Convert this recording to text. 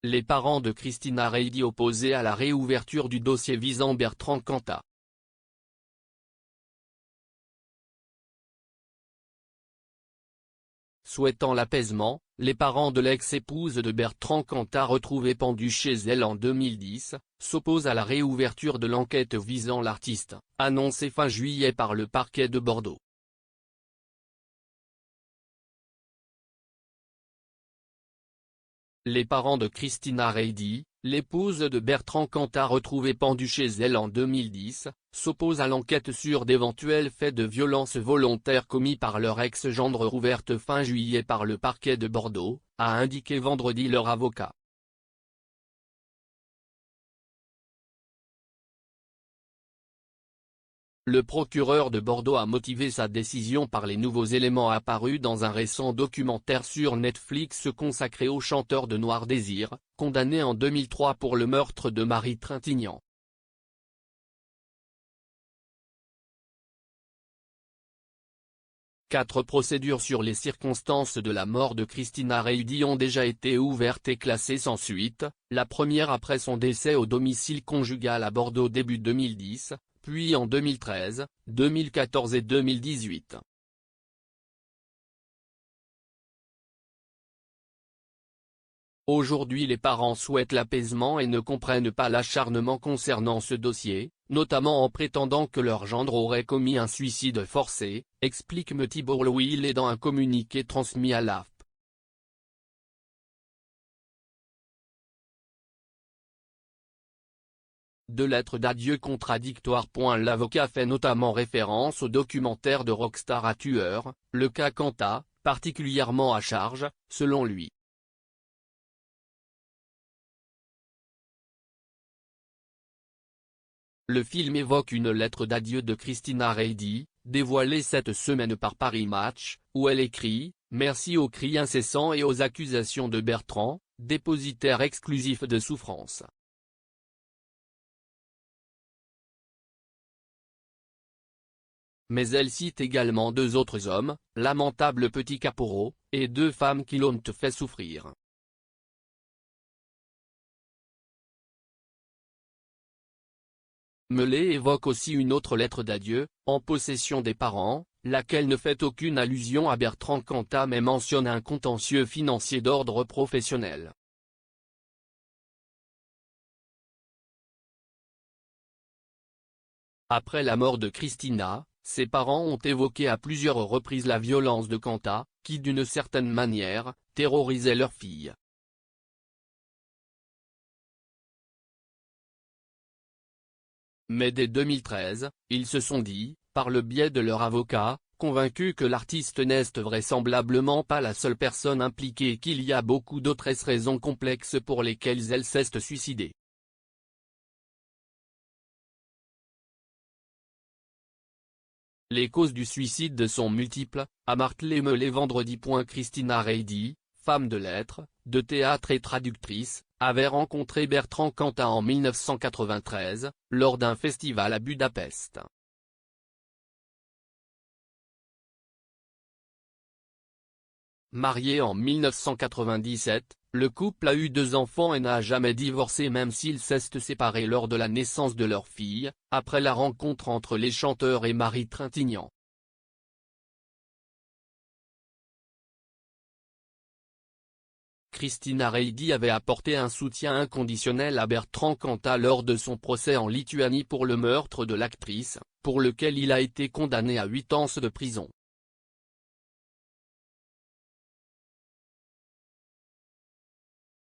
Les parents de Christina Reidy opposés à la réouverture du dossier visant Bertrand Cantat. Souhaitant l'apaisement, les parents de l'ex-épouse de Bertrand Cantat retrouvée pendue chez elle en 2010, s'opposent à la réouverture de l'enquête visant l'artiste, annoncée fin juillet par le parquet de Bordeaux. Les parents de Christina Reidy, l'épouse de Bertrand Cantat retrouvée pendue chez elle en 2010, s'opposent à l'enquête sur d'éventuels faits de violence volontaire commis par leur ex-gendre rouverte fin juillet par le parquet de Bordeaux, a indiqué vendredi leur avocat. Le procureur de Bordeaux a motivé sa décision par les nouveaux éléments apparus dans un récent documentaire sur Netflix consacré au chanteur de Noir Désir, condamné en 2003 pour le meurtre de Marie Trintignant. Quatre procédures sur les circonstances de la mort de Christina Reidy ont déjà été ouvertes et classées sans suite, la première après son décès au domicile conjugal à Bordeaux début 2010, puis en 2013, 2014 et 2018. Aujourd'hui les parents souhaitent l'apaisement et ne comprennent pas l'acharnement concernant ce dossier, notamment en prétendant que leur gendre aurait commis un suicide forcé, explique Meti Bourlouil dans un communiqué transmis à l'AFP. De lettres d'adieu contradictoires. L'avocat fait notamment référence au documentaire de Rockstar à tueur, le cas Cantat, particulièrement à charge, selon lui. Le film évoque une lettre d'adieu de Christina Reidy, dévoilée cette semaine par Paris Match, où elle écrit « Merci aux cris incessants et aux accusations de Bertrand, dépositaire exclusif de souffrance. » Mais elle cite également deux autres hommes, lamentable petit caporal, et deux femmes qui l'ont fait souffrir. Mellet évoque aussi une autre lettre d'adieu, en possession des parents, laquelle ne fait aucune allusion à Bertrand Cantat mais mentionne un contentieux financier d'ordre professionnel. Après la mort de Christina, ses parents ont évoqué à plusieurs reprises la violence de Cantat, qui d'une certaine manière, terrorisait leur fille. Mais dès 2013, ils se sont dit, par le biais de leur avocat, convaincus que l'artiste n'est vraisemblablement pas la seule personne impliquée et qu'il y a beaucoup d'autres raisons complexes pour lesquelles elle s'est suicidée. Les causes du suicide sont multiples, a martelé Mellet vendredi. Christina Reidy, femme de lettres, de théâtre et traductrice, avait rencontré Bertrand Cantat en 1993, lors d'un festival à Budapest. Marié en 1997, le couple a eu deux enfants et n'a jamais divorcé même s'ils s'est séparés lors de la naissance de leur fille, après la rencontre entre les chanteurs et Marie Trintignant. Christina Reidy avait apporté un soutien inconditionnel à Bertrand Cantat lors de son procès en Lituanie pour le meurtre de l'actrice, pour lequel il a été condamné à 8 ans de prison.